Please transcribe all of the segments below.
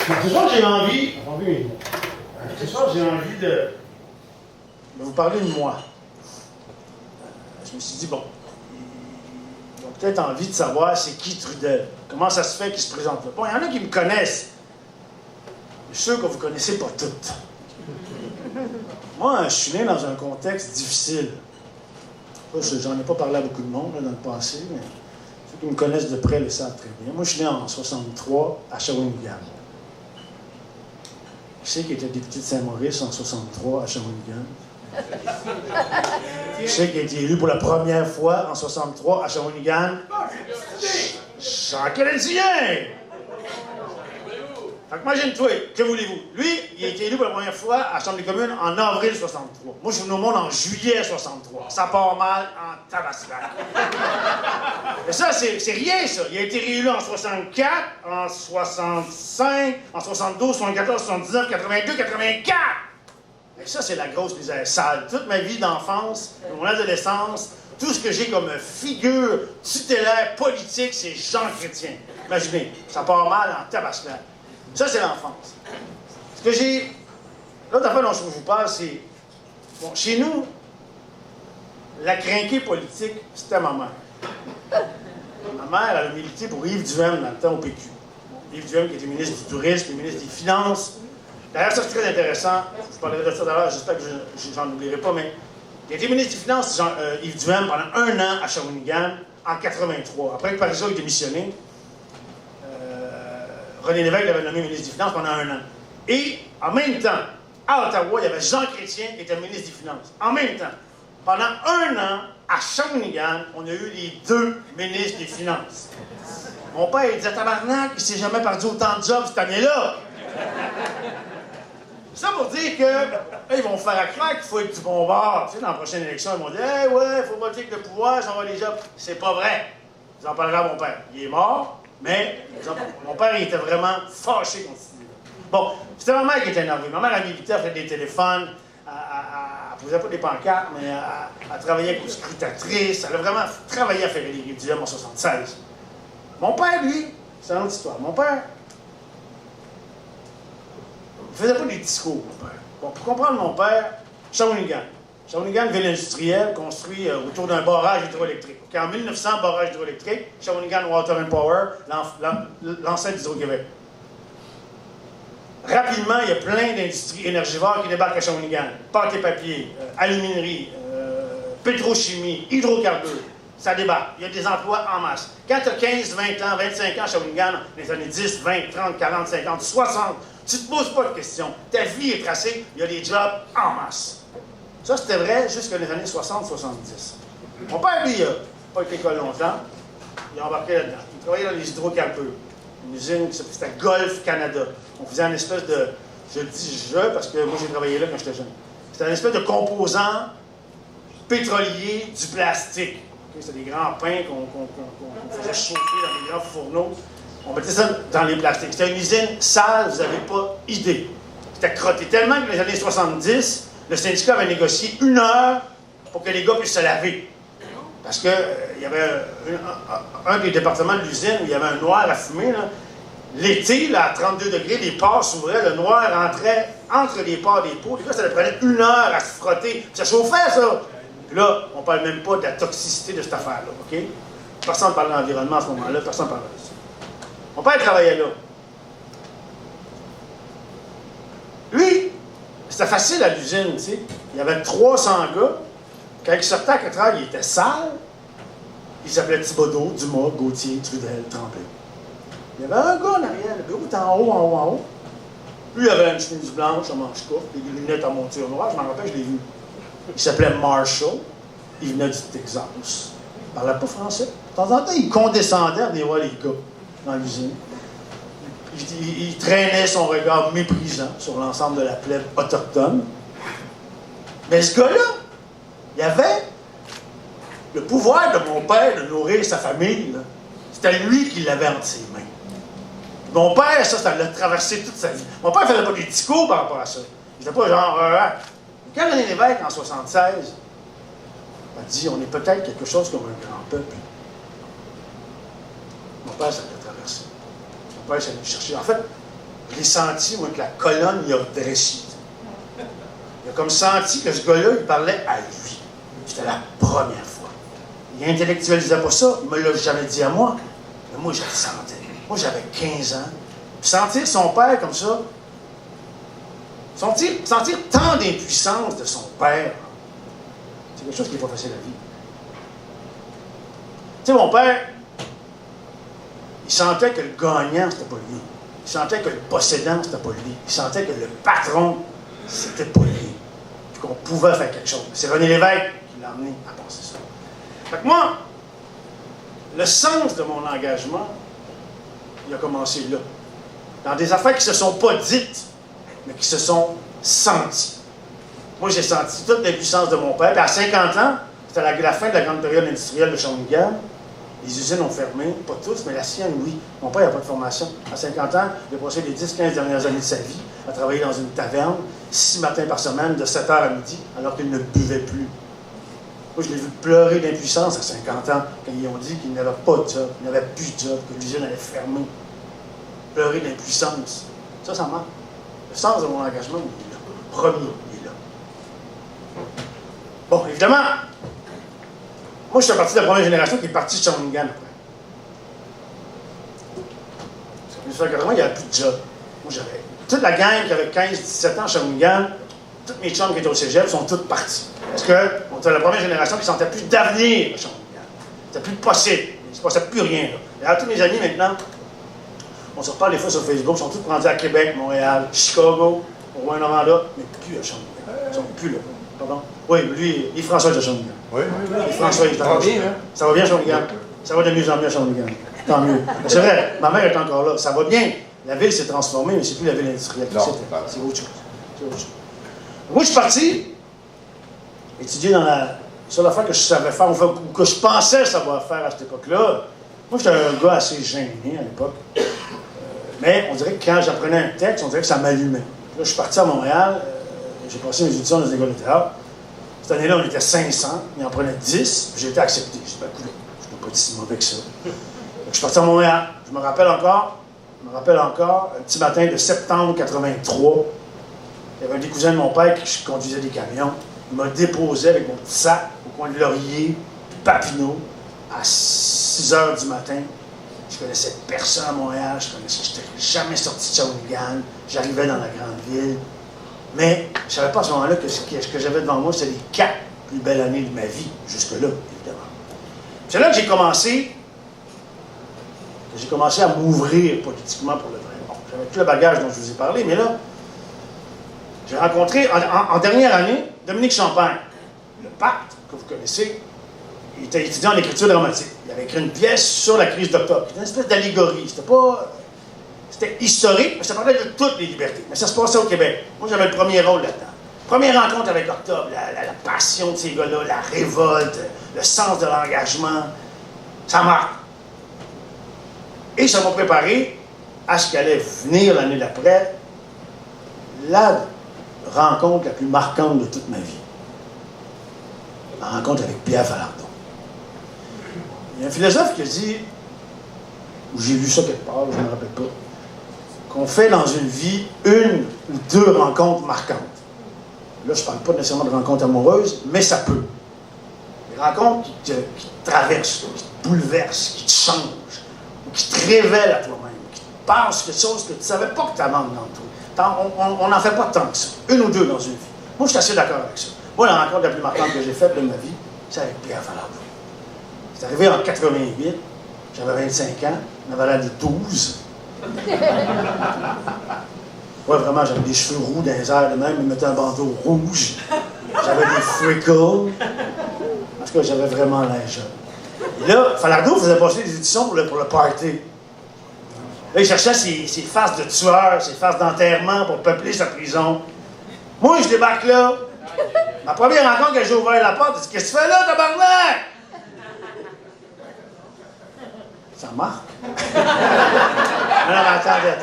Ce soir, j'ai envie. Ce soir, j'ai envie de vous parler de moi. Je me suis dit, bon, ils ont peut-être envie de savoir c'est qui Trudel. Comment ça se fait qu'il se présente là. Bon, il y en a qui me connaissent. Je suis sûr que vous ne connaissez pas toutes. Moi, je suis né dans un contexte difficile. J'en ai pas parlé à beaucoup de monde là, dans le passé, mais ceux qui me connaissent de près le savent très bien. Moi, je suis né en 63 à Shawinigan. Qui c'est qui était député de Saint-Maurice en 63 à Shawinigan? Qui c'est qui a été élu pour la première fois en 63 à Shawinigan? Jean Canadien! Fait que imagine-toi, que voulez-vous? Lui, il a été élu pour la première fois à la Chambre des communes en avril 63. Moi, je suis venu au monde en juillet 63. Ça part mal en tabaslac. Mais ça, c'est rien, ça. Il a été réélu en 64, en 65, en 72, 74, 79, 82, 84. Et ça, c'est la grosse misère sale. Toute ma vie d'enfance, mon adolescence, tout ce que j'ai comme figure tutélaire politique, c'est Jean Chrétien. Imaginez, ça part mal en tabaslac. Ça, c'est l'enfance. Ce que j'ai... L'autre affaire dont je vous parle, c'est... Bon, chez nous, la crinquée politique, c'était ma mère. Ma mère, elle a milité pour Yves Duhem dans le temps au PQ. Yves Duhem qui était ministre du Tourisme et ministre des Finances. D'ailleurs, ça, c'est très intéressant. Je parlerai de ça tout à l'heure, j'espère que j'en oublierai pas, mais il a été ministre des Finances, Yves Duhem, pendant 1 an à Shawinigan, en 83. Après que Parizeau ait démissionné, René Lévesque l'avait nommé ministre des Finances pendant 1 an. Et, en même temps, à Ottawa, il y avait Jean Chrétien qui était ministre des Finances. En même temps, pendant 1 an, à Shawinigan, on a eu les 2 ministres des Finances. Mon père, il disait, tabarnak, il s'est jamais perdu autant de jobs cette année-là. Ça pour dire que, là, ils vont faire à croire qu'il faut être du bon bord. Tu sais, dans la prochaine élection, ils vont dire, hey, ouais, il faut voter avec le pouvoir, j'envoie les jobs. C'est pas vrai. J'en parlerai à mon père. Il est mort. Mais mon père, il était vraiment fâché contre ça. Bon, c'était ma mère qui était énervée. Ma mère, elle m'invitait à faire des téléphones, elle faisait pas des pancartes, mais elle travaillait comme scrutatrice. Elle a vraiment travaillé à faire les Duhem en 76. Mon père, lui, c'est une autre histoire. Mon père, il faisait pas des discours, mon père. Bon, pour comprendre mon père, Shawinigan. Shawinigan, ville industrielle, construite autour d'un barrage hydroélectrique. Okay, en 1900, barrage hydroélectrique, Shawinigan Water and Power, l'ancêtre d'Hydro-Québec. Rapidement, il y a plein d'industries énergivores qui débarquent à Shawinigan. Pâte et papier, aluminerie, pétrochimie, hydrocarbures. Ça débarque. Il y a des emplois en masse. Quand tu as 15, 20 ans, 25 ans à Shawinigan, dans les années 10, 20, 30, 40, 50, 60, tu ne te poses pas de questions. Ta vie est tracée, il y a des jobs en masse. Ça, c'était vrai jusqu'aux années 60-70. Mon père, lui, il n'a pas été école longtemps. Il a embarqué là-dedans. Il travaillait dans les hydrocarbures. Une usine qui s'appelait Golf Canada. On faisait une espèce de... Je dis je parce que moi, j'ai travaillé là quand j'étais jeune. C'était une espèce de composant pétrolier du plastique. Okay? C'était des grands pains qu'on faisait chauffer dans des grands fourneaux. On mettait ça dans les plastiques. C'était une usine sale, vous n'avez pas idée. C'était crotté. Tellement que dans les années 70... le syndicat avait négocié 1 heure pour que les gars puissent se laver. Parce que il y avait un des départements de l'usine où il y avait un noir à fumer. L'été, là, à 32 degrés, les pores s'ouvraient, le noir rentrait entre les pores des pots. Les gars, ça leur prenait 1 heure à se frotter. Ça chauffait, ça! Puis là, on ne parle même pas de la toxicité de cette affaire-là, OK? Personne ne parle de l'environnement à ce moment-là, personne ne parle de ça. Mon père travaillait là. Lui, c'était facile à l'usine, tu sais. Il y avait 300 gars. Quand il sortait à 4 heures, il était sale. Il s'appelait Thibodeau, Dumas, Gauthier, Trudel, Tremblay. Il y avait un gars en arrière, le bureau était en haut, en haut, en haut. Lui, il avait une chemise blanche, un manche courte, des lunettes en monture noire, je m'en rappelle, je l'ai vu. Il s'appelait Marshall. Il venait du Texas. Il ne parlait pas français. De temps en temps, il condescendait à venir voir les gars dans l'usine. Il traînait son regard méprisant sur l'ensemble de la plèbe autochtone. Mais ce gars-là, il avait le pouvoir de mon père de nourrir sa famille. C'était lui qui l'avait entre ses mains. Mon père, ça l'a traversé toute sa vie. Mon père ne faisait pas des discours par rapport à ça. Il n'était pas genre... Quand René Lévesque, en 1976, a dit « On est peut-être quelque chose comme un grand peuple », mon père, ça l'a traversé. Mon père, ça l'a cherché. En fait, Je l'ai senti, moi, que la colonne, il a dressé. Il a comme senti que ce gars-là, il parlait à lui. C'était la première fois. Il intellectualisait pas ça, il me l'a jamais dit à moi. Mais moi, je le sentais. Moi, j'avais 15 ans. Puis sentir son père comme ça, sentir tant d'impuissance de son père, c'est quelque chose qui n'est pas facile à vivre. Tu sais, mon père, il sentait que le gagnant, c'était pas lui. Il sentait que le possédant, c'était pas lui. Il sentait que le patron, c'était pas lui. Puis qu'on pouvait faire quelque chose. C'est René Lévesque qui l'a amené à penser ça. Fait que moi, le sens de mon engagement, il a commencé là. Dans des affaires qui ne se sont pas dites, mais qui se sont senties. Moi, j'ai senti toute l'impuissance de mon père. Puis à 50 ans, c'était la fin de la grande période industrielle de Shawinigan. Les usines ont fermé, pas tous, mais la sienne, oui. Mon père n'a pas de formation. À 50 ans, il a passé les 10-15 dernières années de sa vie à travailler dans une taverne, 6 matins par semaine, de 7h à midi, alors qu'il ne buvait plus. Moi, je l'ai vu pleurer d'impuissance à 50 ans, quand ils ont dit qu'il n'avait pas de job, qu'il n'avait plus de job, que l'usine allait fermer. Pleurer d'impuissance. Ça marche. Le sens de mon engagement, il est là. Premier, il est là. Bon, évidemment, moi, je suis partie de la première génération qui est partie de Shawinigan après. Parce qu'en 1980, il n'y avait plus de job. Moi, j'avais toute la gang qui avait 15-17 ans à Shawinigan, toutes mes chums qui étaient au cégep sont toutes parties. Parce qu'on était la première génération qui ne sentait plus d'avenir à Shawinigan. C'était plus possible. Il ne se passait plus rien. Là. D'ailleurs, tous mes amis maintenant, on se reparle des fois sur Facebook, ils sont tous rendus à Québec, Montréal, Chicago, au Rwanda, mais plus à Shawinigan. Ils ne sont plus là. Pardon? Oui, lui, il est François de Shawinigan. Oui. Et François, il est encore là. Ça va bien, Shawinigan? Ça va de mieux en mieux à Shawinigan. Tant mieux. C'est vrai, ma mère est encore là. Ça va bien. La ville s'est transformée, mais c'est plus la ville industrielle. C'est autre chose. C'est autre chose. Moi, je suis parti étudier dans la seule affaire que je savais faire, ou que je pensais savoir faire à cette époque-là. Moi, j'étais un gars assez gêné à l'époque. Mais on dirait que quand j'apprenais un texte, on dirait que ça m'allumait. Là, je suis parti à Montréal. J'ai passé mes auditions dans les écoles de théâtre. Cette année-là, on était 500. Il en prenait 10. J'ai été accepté. J'ai dit, ben, écoute, je ne peux pas être si mauvais que ça. Donc, je suis parti à Montréal. Je me rappelle encore, un petit matin de septembre 83. Il y avait un des cousins de mon père qui conduisait des camions. Il m'a déposé avec mon petit sac au coin de Laurier, puis Papineau, à 6 h du matin. Je connaissais personne à Montréal. Je n'étais jamais sorti de Shawinigan. J'arrivais dans la grande ville. Mais je ne savais pas à ce moment-là que ce que j'avais devant moi, c'était les 4 plus belles années de ma vie, jusque-là, évidemment. C'est là que j'ai commencé à m'ouvrir politiquement pour le vrai. Bon, j'avais tout le bagage dont je vous ai parlé, mais là, j'ai rencontré, en dernière année, Dominique Champagne, le pacte que vous connaissez. Il était étudiant en écriture dramatique. Il avait écrit une pièce sur la crise d'octobre. C'était une espèce d'allégorie. C'était historique, mais ça parlait de toutes les libertés. Mais ça se passait au Québec. Moi, j'avais le premier rôle là-dedans. Première rencontre avec Octobre, la passion de ces gars-là, la révolte, le sens de l'engagement. Ça marque. Et ça m'a préparé à ce qu'allait venir l'année d'après, la rencontre la plus marquante de toute ma vie. La rencontre avec Pierre Falardeau. Il y a un philosophe qui a dit, ou j'ai lu ça quelque part, je ne me rappelle pas, qu'on fait dans une vie 1 ou 2 rencontres marquantes. Là, je ne parle pas nécessairement de rencontres amoureuses, mais ça peut. Des rencontres qui te traversent, qui te bouleversent, qui te changent, ou qui te révèlent à toi-même, qui te passent quelque chose que tu ne savais pas que tu avais dans toi. On n'en fait pas tant que ça. 1 ou 2 dans une vie. Moi, je suis assez d'accord avec ça. Moi, la rencontre la plus marquante que j'ai faite de ma vie, c'est avec Pierre Falardeau. C'est arrivé en 88, j'avais 25 ans, j'en avais l'air de 12. Ouais, vraiment, j'avais des cheveux roux dans les airs de même, ils mettaient un bandeau rouge. J'avais des freckles. En tout cas, j'avais vraiment l'air jeune. Et là, Falardeau faisait passer des éditions pour le party. Là, il cherchait ses faces de tueurs, ses faces d'enterrement pour peupler sa prison. Moi, je débarque là. Ma première rencontre, quand j'ai ouvert la porte, j'ai dit « Qu'est-ce que tu fais là, tabarnak? » Ça marque. Non, attendez.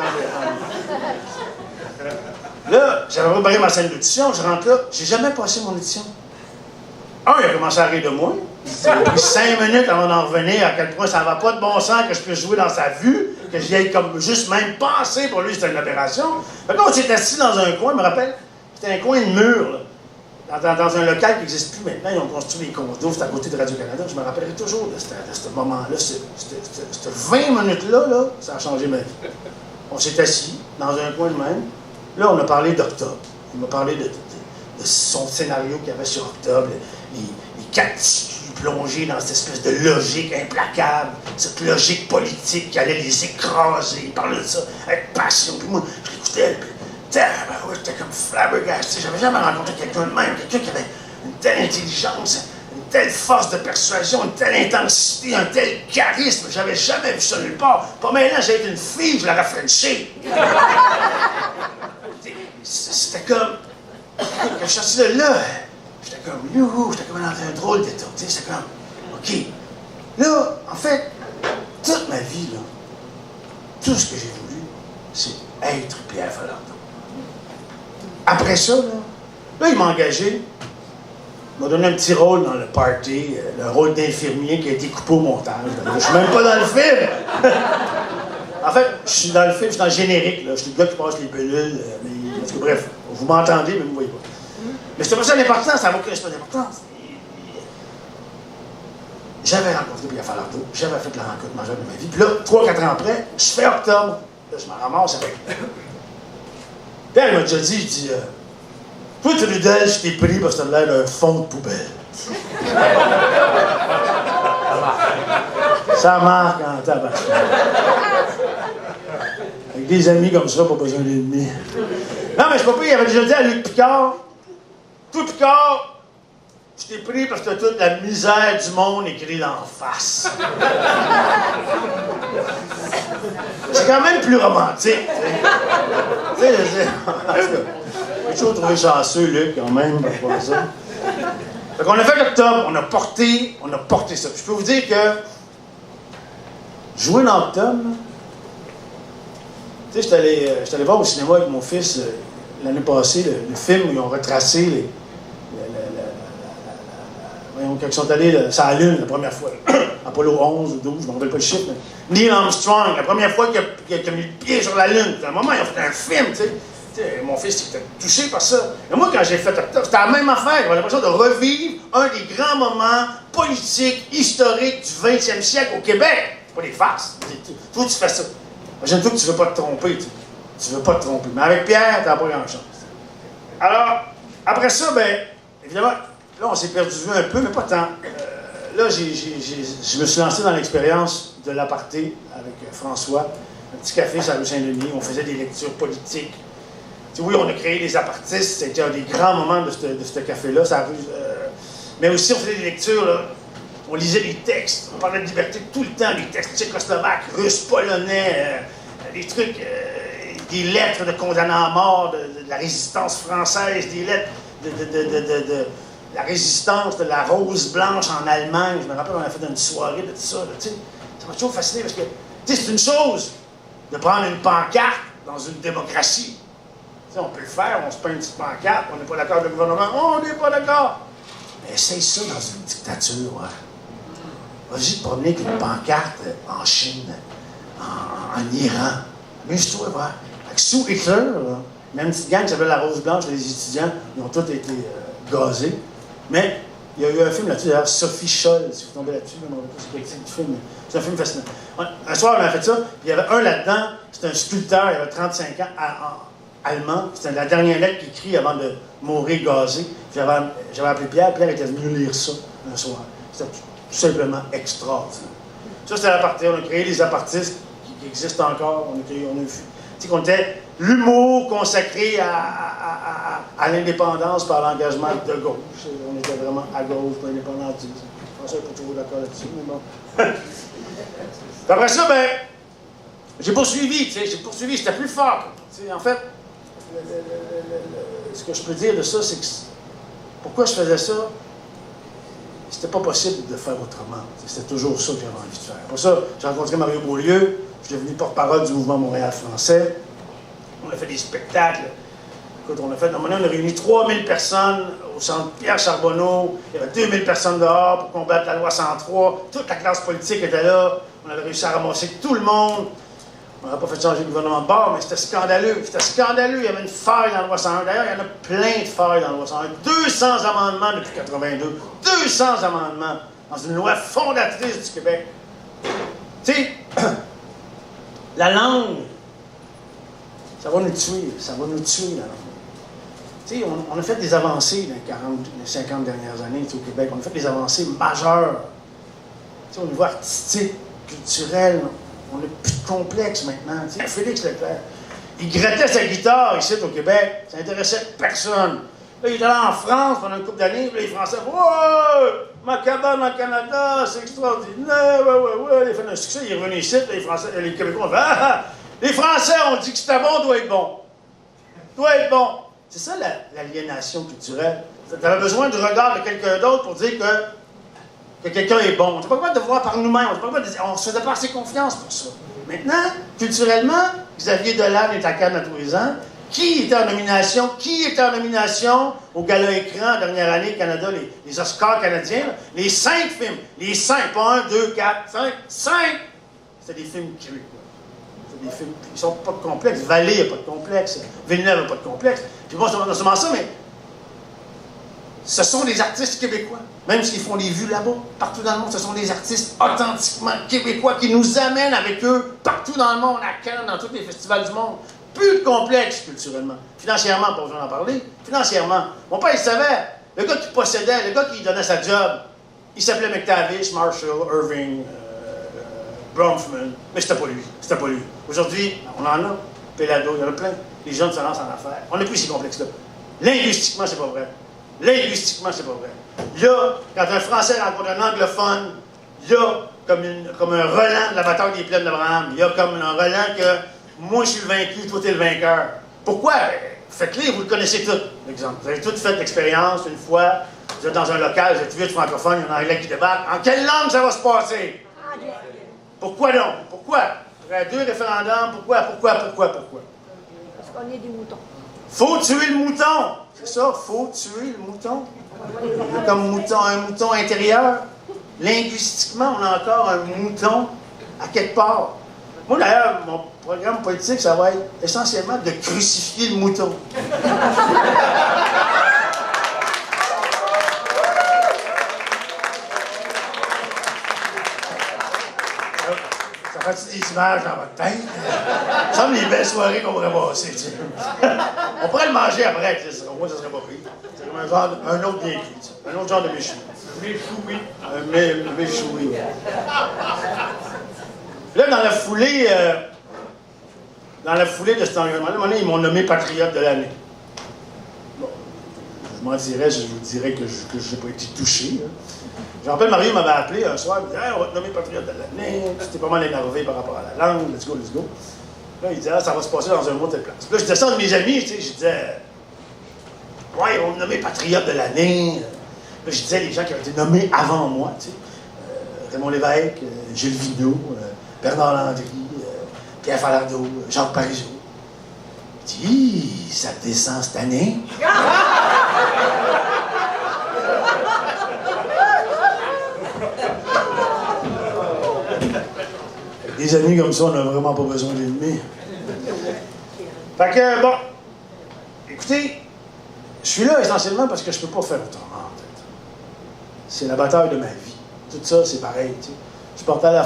Là, j'avais préparé ma scène d'audition, je rentre là, j'ai jamais passé mon audition. il a commencé à rire de moi. Ça a pris 5 minutes avant d'en revenir à quel point ça va pas de bon sens que je puisse jouer dans sa vue, que j'y aille comme juste même penser, pour lui c'était une aberration. Fait que là, on s'est assis dans un coin, je me rappelle, c'était un coin de mur, là, dans un local qui n'existe plus maintenant, ils ont construit des condos, c'était à côté de Radio-Canada, je me rappellerai toujours de ce moment-là, cette 20 minutes-là, là, ça a changé ma vie. On s'est assis dans un coin de même, là on a parlé d'Octobre, il m'a parlé de son scénario qu'il y avait sur Octobre, les 4 tissus plongés dans cette espèce de logique implacable, cette logique politique qui allait les écraser. Il parlait de ça avec passion. Puis moi, je l'écoutais, puis j'étais comme flabbergasté. J'avais jamais rencontré quelqu'un de même, quelqu'un qui avait une telle intelligence, une telle force de persuasion, une telle intensité, un tel charisme. J'avais jamais vu ça nulle part. Pas maintenant, j'ai été une fille, je l'aurais frenché. C'était comme... Quand je suis sorti de là, j'étais comme, youhou, j'étais comme dans un drôle d'état, tu sais, c'était comme, OK. Là, en fait, toute ma vie, là, tout ce que j'ai voulu, c'est être Pierre Falardeau. Après ça, là il m'a engagé, il m'a donné un petit rôle dans le party, le rôle d'infirmier qui a été coupé au montage. Je suis même pas dans le film! En fait, je suis dans le film, je suis dans le générique, là. Je suis le gars qui passe les pilules, mais parce que, bref, vous m'entendez, mais vous ne me voyez pas. Mais c'était pas ça l'important, ça n'a aucune espèce d'importance. J'avais rencontré Pierre Falardeau, j'avais fait la rencontre majeure de ma vie, puis là, 3-4 ans après, je fais Octobre, là, je m'en ramasse avec. Pierre m'a déjà dit, il dit, toi, Trudel, je t'ai pris parce que t'as l'air d'un fond de poubelle. Ça marque en tabac. Avec des amis comme ça, pas besoin d'ennemis. Non, mais je sais pas, il avait déjà dit à Luc Picard, toi, Picard, je t'ai pris parce que t'as toute la misère du monde écrite en face. C'est quand même plus romantique, tu sais. J'ai toujours trouvé chanceux, Luc, quand même, pour faire ça. Fait qu'on a fait Octobre, on a porté ça. Puis je peux vous dire que jouer dans Octobre, tu sais, j'étais allé voir au cinéma avec mon fils l'année passée, le film où ils ont retracé voyons, quand ils sont allés sur la Lune la première fois, Apollo 11 ou 12, je ne me rappelle pas le chiffre, mais Neil Armstrong, la première fois qu'il a mis le pied sur la Lune, à un moment, ils ont fait un film, tu sais. Mon fils était touché par ça. Et moi, quand j'ai fait Octobre, c'était la même affaire. J'avais l'impression de revivre un des grands moments politiques, historiques du 20e siècle au Québec. Pas des farces. Toi, tu fais ça. Imagine-toi que tu ne veux pas te tromper. Tu ne veux pas te tromper. Mais avec Pierre, tu n'as pas grand-chose. Alors, après ça, bien, évidemment, là, on s'est perdu de vue un peu, mais pas tant. Là, je me suis lancé dans l'expérience de l'aparté avec François. Un petit café sur la rue Saint-Denis. On faisait des lectures politiques. Tu sais, oui, on a créé les apartistes. C'était un des grands moments de ce café-là. Mais aussi, on faisait des lectures, là. On lisait des textes. On parlait de liberté tout le temps. Des textes tchécoslovaques, russes, polonais, des trucs, des lettres de condamnés à mort de la résistance française, des lettres de la résistance de la rose blanche en Allemagne. Je me rappelle, on a fait une soirée de tout ça. Là, ça m'a toujours fasciné parce que c'est une chose de prendre une pancarte dans une démocratie. T'sais, on peut le faire, on se peint une petite pancarte, on n'est pas d'accord avec le gouvernement, on n'est pas d'accord. Mais essaye ça dans une dictature. Ouais. Vas-y te promener avec une pancarte en Chine, en Iran. Amuse-toi, voir. Sous Hitler, là, même une petite gang qui s'appelle La Rose Blanche, les étudiants, ils ont tous été gazés. Mais il y a eu un film là-dessus, d'ailleurs, Sophie Scholl, si vous tombez là-dessus, c'est un film fascinant. Un soir, on a fait ça, puis il y avait un là-dedans, c'était un sculpteur, il avait 35 ans, allemand, c'était la dernière lettre qu'il écrit avant de mourir gazé. J'avais appelé Pierre était venu lire ça un soir. C'était tout simplement extraordinaire. Ça, c'était l'aparté, on a créé les apartistes qui existent encore, on a vu. Tu sais, qu'on était l'humour consacré à l'indépendance par l'engagement de gauche. On était vraiment à gauche, pas indépendantiste. Je pense qu'on n'est pas toujours d'accord là-dessus, mais bon. Après ça, ben, j'ai poursuivi, j'étais plus fort. En fait, ce que je peux dire de ça, c'est que pourquoi je faisais ça, c'était pas possible de faire autrement. C'était toujours ça que j'avais envie de faire. Après ça, j'ai rencontré Mario Beaulieu, je suis devenu porte-parole du mouvement Montréal français. On a fait des spectacles. Écoute, on a réuni 3000 personnes au centre Pierre Charbonneau. Il y avait 2000 personnes dehors pour combattre la loi 103. Toute la classe politique était là. On avait réussi à ramasser tout le monde. On n'aurait pas fait changer le gouvernement de bord, mais c'était scandaleux. C'était scandaleux. Il y avait une faille dans la loi 101. D'ailleurs, il y en a plein de failles dans la loi 101. 200 amendements depuis 82. 200 amendements dans une loi fondatrice du Québec. Tu sais, la langue, ça va nous tuer. Ça va nous tuer, la langue. Tu sais, on a fait des avancées dans les 40, les 50 dernières années au Québec. On a fait des avancées majeures. Tu sais, au niveau artistique, culturel, on n'a plus de complexe maintenant. Tu sais, Félix Leclerc, il grattait sa guitare ici au Québec. Ça n'intéressait personne. Là, il était là en France pendant une couple d'années. Les Français, « Ouais! Ma cabane en Canada, c'est extraordinaire! Ouais! » Il a fait un succès. Il est revenu ici. Les Québécois ont fait « Ah! Les Français ont dit que c'était bon, doit être bon. Doit être bon. » C'est ça l'aliénation culturelle. Tu avais besoin du regard de quelqu'un d'autre pour dire que quelqu'un est bon. On n'est pas capable de voir par nous-mêmes. On ne se faisait pas assez confiance pour ça. Maintenant, culturellement, Xavier Dolan est à Cannes à tous les ans. Qui était en nomination? Qui était en nomination au Gala Écran en dernière année Canada, les Oscars canadiens? Là? Les 5 films. Les 5, pas 1, 2, 4, 5. 5! C'était des films québécois. C'était des films qui sont pas de complexe. Vallée n'a pas de complexe. Villeneuve n'a pas de complexe. Puis bon, c'est non seulement ça, mais ce sont des artistes québécois. Même s'ils font des vues là-bas, partout dans le monde, ce sont des artistes authentiquement québécois qui nous amènent avec eux partout dans le monde, à Cannes, dans tous les festivals du monde. Plus de complexe culturellement. Financièrement, pas besoin d'en parler. Financièrement. Mon père, il savait. Le gars qui possédait, le gars qui donnait sa job, il s'appelait McTavish, Marshall, Irving, Bronfman. Mais c'était pas lui. C'était pas lui. Aujourd'hui, on en a. Pelado, il y en a plein. Les jeunes se lancent en affaires. On n'a plus ces complexes-là. Linguistiquement, c'est pas vrai. Linguistiquement, c'est pas vrai. Il y a, quand un Français rencontre un anglophone, il y a comme un relent de la bataille des plaines d'Abraham. Il y a comme un relent que moi, je suis le vaincu, toi, t'es le vainqueur. Pourquoi? Faites-le, vous le connaissez tous, l'exemple. Vous avez tous fait l'expérience une fois. Vous êtes dans un local, vous êtes 8 francophones, il y en a un anglais qui débarque. En quelle langue ça va se passer? Pourquoi donc? Pourquoi? Après 2 référendums, pourquoi? Parce qu'on est des moutons. Faut tuer le mouton! C'est ça, faut tuer le mouton. Comme un mouton intérieur. Linguistiquement, on a encore un mouton à quelque part. Moi, d'ailleurs, mon programme politique, ça va être essentiellement de crucifier le mouton. Ça fait des images dans votre tête? Ça semble les belles soirées qu'on pourrait passer, tu sais. On pourrait le manger après, tu sais. Au moins, ça serait pas pire. C'est comme un autre bien cuit, un autre genre de méchoui. Un méchoui. Là, dans la foulée de cet environnement-là, à un moment donné, ils m'ont nommé patriote de l'année. Bon, je vous dirais que je n'ai pas été touché. Je me rappelle, Mario m'avait appelé un soir, il me dit hey, « on va te nommer patriote de l'année. » C'était pas mal énervé par rapport à la langue. Let's go, let's go. Là, il disait ah, « ça va se passer dans un mois de telle place. » Là, je descends de mes amis, tu sais, je disais « ouais, ils vont me nommer patriote de l'année. » Là, je disais les gens qui ont été nommés avant moi, tu sais. Raymond Lévesque, Gilles Vigneault, Bernard Landry, Pierre Falardeau, Jacques Parizeau. Je dis, ça descend cette année. Des amis comme ça, on n'a vraiment pas besoin d'ennemis. Fait que, bon, écoutez, je suis là essentiellement parce que je ne peux pas faire autrement, en fait. C'est la bataille de ma vie. Tout ça, c'est pareil, tu sais. Je porte à la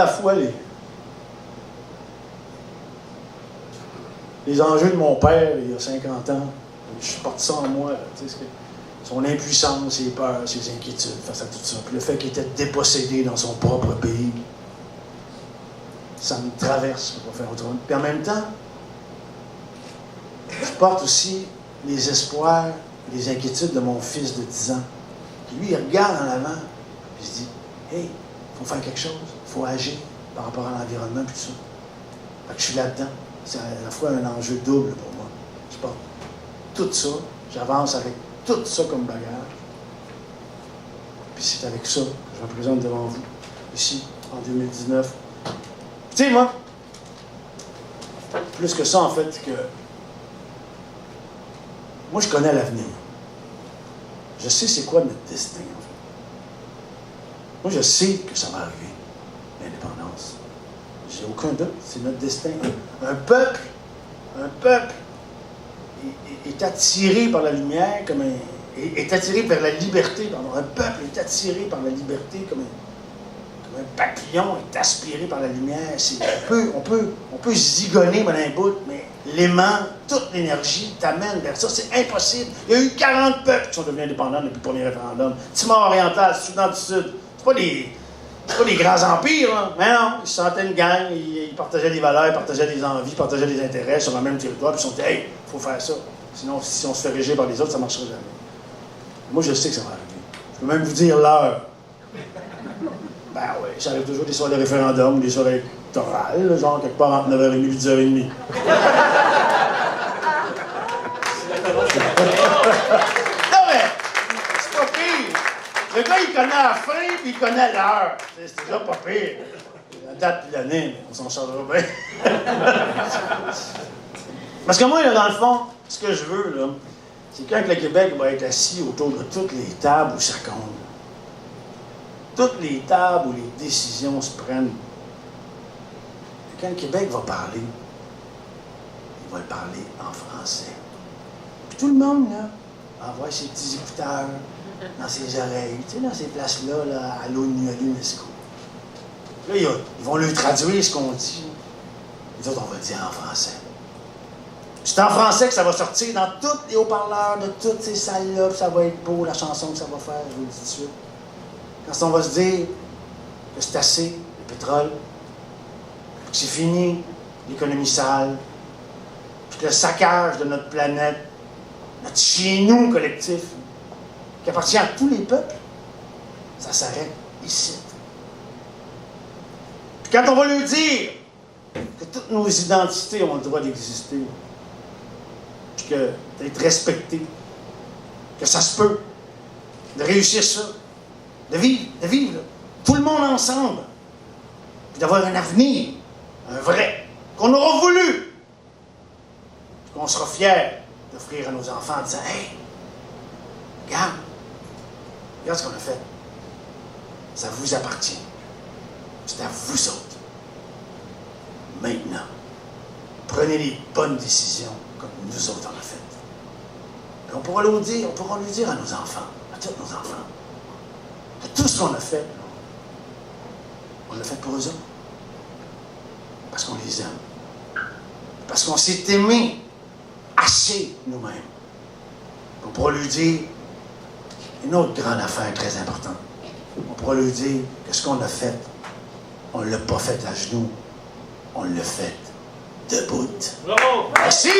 fois les enjeux de mon père, il y a 50 ans. Je porte ça en moi, là, tu sais, son impuissance, ses peurs, ses inquiétudes face à tout ça. Puis le fait qu'il était dépossédé dans son propre pays, ça me traverse, je ne peux pas faire autrement. Puis en même temps, je porte aussi les espoirs, les inquiétudes de mon fils de 10 ans, qui lui, il regarde en avant, puis il se dit « Hey, il faut faire quelque chose, il faut agir par rapport à l'environnement, puis tout ça. » Fait que je suis là-dedans. C'est à la fois un enjeu double pour moi. Je porte tout ça, j'avance avec tout ça comme bagage. Puis c'est avec ça que je me présente devant vous, ici, en 2019. Tu sais, moi, plus que ça, en fait, que Moi, je connais l'avenir. Je sais c'est quoi notre destin, en fait. Moi, je sais que ça va arriver, l'indépendance. J'ai aucun doute, c'est notre destin. Un peuple est attiré par la lumière comme est attiré vers la liberté, pardon. Un peuple est attiré par la liberté comme un papillon est aspiré par la lumière. On peut zigonner pendant un bout, mais l'aimant, toute l'énergie t'amène vers ça. C'est impossible. Il y a eu 40 peuples qui sont devenus indépendants depuis le premier référendum. Timor oriental, Soudan du Sud. C'est pas des grands empires, hein. Mais non, ils se sentaient une gang, ils partageaient des valeurs, ils partageaient des envies, ils partageaient des intérêts sur le même territoire, puis ils se sont dit, hey, il faut faire ça. Sinon, si on se fait régir par les autres, ça ne marchera jamais. Moi, je sais que ça va arriver. Je peux même vous dire l'heure. Ben oui, ça arrive toujours des soirs de référendum, des soirs électorales, genre quelque part entre 9h30 et 10h30. Non, mais c'est pas pire. Le gars, il connaît la fin, puis il connaît l'heure. C'est déjà pas pire. La date puis l'année, mais on s'en chargera bien. Parce que moi, là, dans le fond, ce que je veux, là, c'est quand le Québec va être assis autour de toutes les tables où ça compte. Toutes les tables où les décisions se prennent. Quand le Québec va parler, il va le parler en français. Puis tout le monde, là, va avoir ses petits écouteurs dans ses oreilles, tu sais, dans ces places-là, là, à l'ONU, à l'UNESCO. Là, ils vont lui traduire ce qu'on dit. Les autres, on va le dire en français. C'est en français que ça va sortir dans tous les haut-parleurs de toutes ces salles-là, puis ça va être beau, la chanson que ça va faire, je vous le dis tout de suite. Quand on va se dire que c'est assez, le pétrole, que c'est fini, l'économie sale, puis que le saccage de notre planète, notre chez-nous collectif, qui appartient à tous les peuples, ça s'arrête ici. Puis quand on va lui dire que toutes nos identités ont le droit d'exister, puis d'être respectées, que ça se peut, de réussir ça, de vivre, là, tout le monde ensemble, puis d'avoir un avenir, un vrai, qu'on aura voulu, puis qu'on sera fiers d'offrir à nos enfants en disant « Hey, regarde ce qu'on a fait. Ça vous appartient. C'est à vous autres. Maintenant, prenez les bonnes décisions comme nous autres on a fait. Et on pourra le dire à nos enfants, à tous nos enfants, que tout ce qu'on a fait, on l'a fait pour eux autres. Parce qu'on les aime. Parce qu'on s'est aimé assez nous-mêmes. On pourra lui dire une autre grande affaire très importante. On pourra lui dire que ce qu'on a fait, on ne l'a pas fait à genoux, on l'a fait debout. Bravo! Merci!